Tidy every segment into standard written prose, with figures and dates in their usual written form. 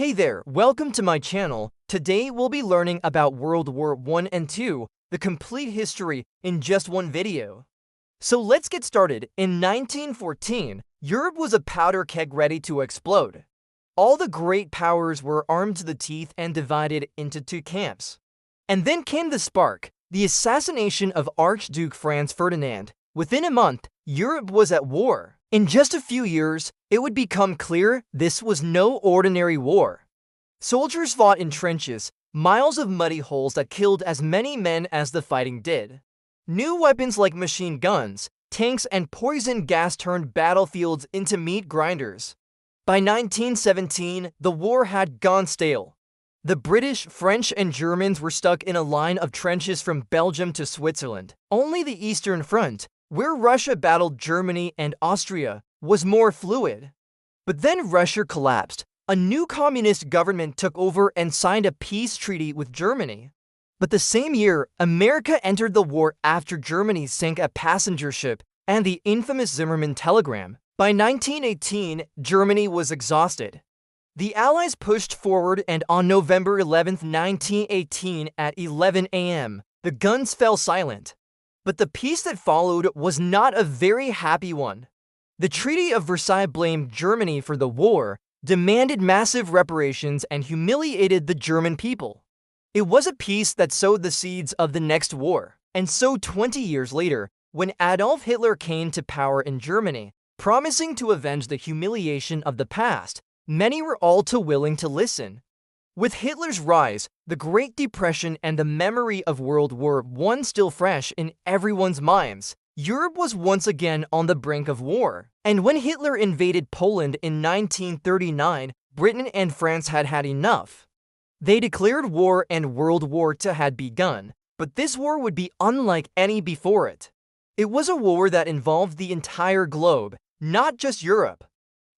Hey there, welcome to my channel. Today we'll be learning about World War I and II, the complete history in just one video. So let's get started. In 1914, Europe was a powder keg ready to explode. All the great powers were armed to the teeth and divided into two camps. And then came the spark, the assassination of Archduke Franz Ferdinand. Within a month, Europe was at war. In just a few years, it would become clear this was no ordinary war. Soldiers fought in trenches, miles of muddy holes that killed as many men as the fighting did. New weapons like machine guns, tanks, and poison gas turned battlefields into meat grinders. By 1917, the war had gone stale. The British, French, and Germans were stuck in a line of trenches from Belgium to Switzerland. Only the Eastern Front, where Russia battled Germany and Austria, was more fluid. But then Russia collapsed. A new communist government took over and signed a peace treaty with Germany. But the same year, America entered the war after Germany sank a passenger ship and the infamous Zimmermann telegram. By 1918, Germany was exhausted. The Allies pushed forward, and on November 11, 1918, at 11 a.m., the guns fell silent. But the peace that followed was not a very happy one. The Treaty of Versailles blamed Germany for the war, demanded massive reparations, and humiliated the German people. It was a peace that sowed the seeds of the next war. And so 20 years later, when Adolf Hitler came to power in Germany, promising to avenge the humiliation of the past, many were all too willing to listen. With Hitler's rise, the Great Depression, and the memory of World War I still fresh in everyone's minds, Europe was once again on the brink of war. And when Hitler invaded Poland in 1939, Britain and France had had enough. They declared war, and World War II had begun. But this war would be unlike any before it. It was a war that involved the entire globe, not just Europe.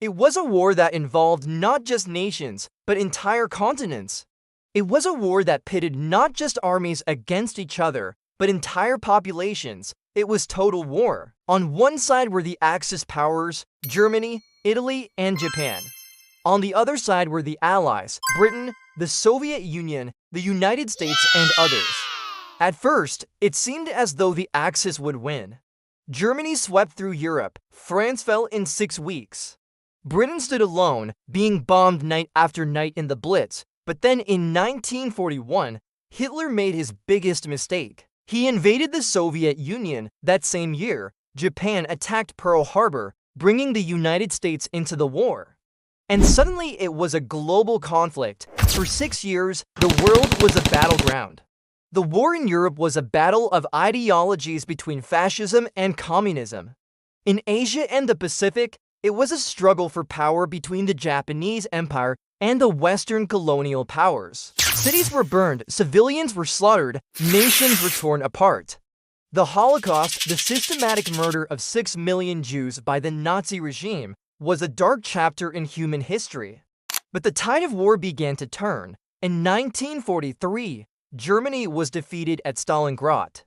It was a war that involved not just nations, but entire continents. It was a war that pitted not just armies against each other, but entire populations. It was total war. On one side were the Axis powers, Germany, Italy, and Japan. On the other side were the Allies, Britain, the Soviet Union, the United States, and others. At first, it seemed as though the Axis would win. Germany swept through Europe. France fell in 6 weeks. Britain stood alone, being bombed night after night in the Blitz. But then in 1941, Hitler made his biggest mistake. He invaded the Soviet Union. That same year, Japan attacked Pearl Harbor, bringing the United States into the war. And suddenly it was a global conflict. For 6 years, the world was a battleground. The war in Europe was a battle of ideologies between fascism and communism. In Asia and the Pacific, it was a struggle for power between the Japanese Empire and the Western colonial powers. Cities were burned, civilians were slaughtered, nations were torn apart. The Holocaust, the systematic murder of 6 million Jews by the Nazi regime, was a dark chapter in human history. But the tide of war began to turn. In 1943, Germany was defeated at Stalingrad.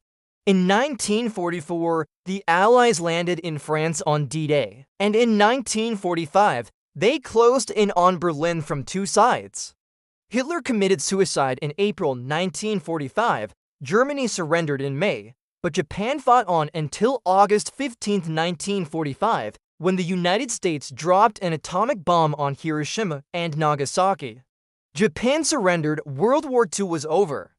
In 1944, the Allies landed in France on D-Day. And in 1945, they closed in on Berlin from 2 sides. Hitler committed suicide in April 1945. Germany surrendered in May, but Japan fought on until August 15, 1945, when the United States dropped an atomic bomb on Hiroshima and Nagasaki. Japan surrendered. World War II was over.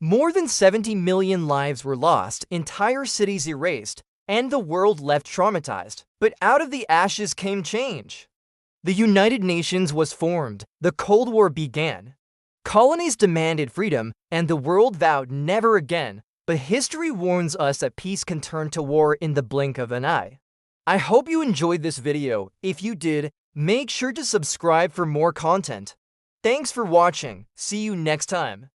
More than 70 million lives were lost, entire cities erased, and the world left traumatized. But out of the ashes came change. The United Nations was formed. The Cold War began. Colonies demanded freedom, and the world vowed never again. But history warns us that peace can turn to war in the blink of an eye. I hope you enjoyed this video. If you did, make sure to subscribe for more content. Thanks for watching. See you next time.